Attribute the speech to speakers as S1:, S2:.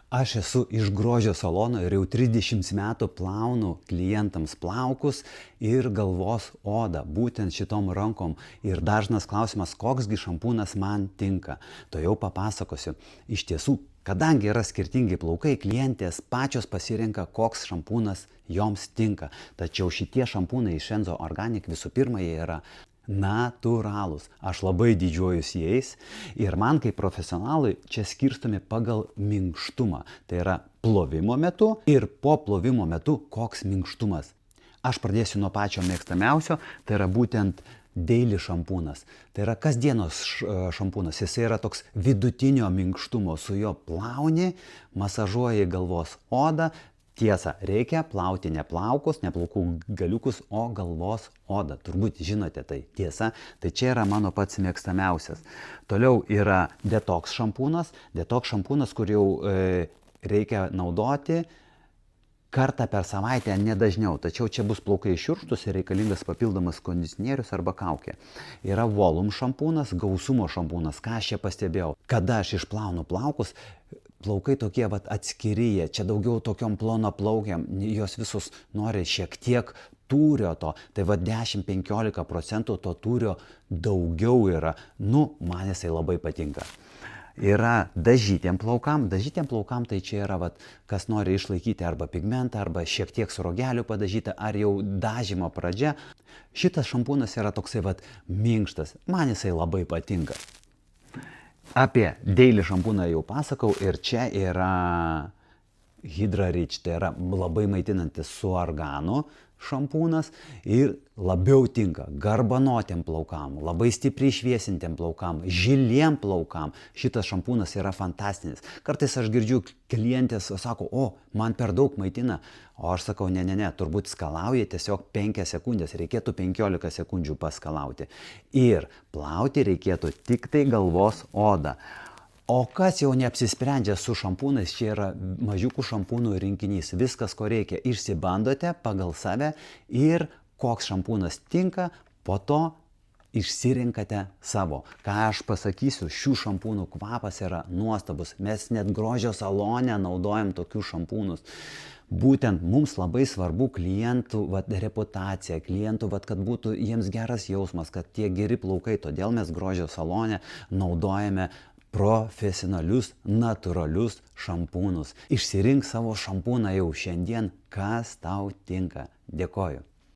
S1: Aš esu iš grožio salono ir jau 30 metų plaunu klientams plaukus ir galvos odą, būtent šitom rankom. Ir dažnas klausimas, koksgi šampūnas man tinka. To jau papasakosiu. Iš tiesų, kadangi yra skirtingi plaukai, klientės pačios pasirenka, koks šampūnas joms tinka. Tačiau šitie šampūnai iš Enzo Organic visų pirma jie yra natūralūs. Aš labai didžiuojuosi jais ir man kaip profesionalui čia skirstomi pagal minkštumą. Tai yra plovimo metu ir po plovimo metu koks minkštumas. Aš pradėsiu nuo pačio mėgstamiausio, tai yra būtent daily šampūnas. Tai yra kasdienos šampūnas. Jis yra toks vidutinio minkštumo, su juo plauni, masažuoji galvos odą. Tiesa, reikia plauti ne plaukus, ne plaukų galiukus, o galvos odą. Turbūt žinote tai. Tiesa, tai čia yra mano pats mėgstamiausias. Toliau yra detoks šampūnas. Detoks šampūnas, kur jau reikia naudoti kartą per savaitę, nedažniau. Tačiau čia bus plaukai šiurkštus ir reikalingas papildomas kondicionierius arba kaukė. Yra volum šampūnas, gausumo šampūnas. Ką aš čia pastebėjau? Kada aš išplaunu plaukus, plaukai tokie atskirieji, čia daugiau tokiom plonaplaukiam, jos visus nori šiek tiek tūrio to, tai 10-15% to tūrio daugiau yra, man jisai labai patinka. Yra dažytiem plaukam tai čia yra, kas nori išlaikyti arba pigmentą, arba šiek tiek su rogeliu padažytą, ar jau dažymo pradžia. Šitas šampūnas yra toksai minkštas, man jisai labai patinka. Apie daily šampūną jau pasakau ir čia yra Hydra Rich, tai yra labai maitinantis su arganu šampūnas ir labiau tinka garbanotiem plaukam, labai stipriai šviesintiem plaukam, žiliem plaukam. Šitas šampūnas yra fantastinis. Kartais aš girdžiu klientės sako, man per daug maitina, o aš sakau, ne, turbūt skalauji tiesiog 5 sekundės, reikėtų 15 sekundžių paskalauti. Ir plauti reikėtų tik tai galvos odą. O kas jau neapsisprendžia su šampūnais, čia yra mažiukų šampūnų rinkinys. Viskas, ko reikia, išsibandote pagal save ir koks šampūnas tinka, po to išsirinkate savo. Ką aš pasakysiu, šių šampūnų kvapas yra nuostabus. Mes net grožio salone naudojam tokius šampūnus. Būtent mums labai svarbu klientų reputacija, klientų, kad būtų jiems geras jausmas, kad tie geri plaukai. Todėl mes grožio salone naudojame profesionalius, natūralius šampūnus. Išsirink savo šampūną jau šiandien, kas tau tinka. Dėkoju.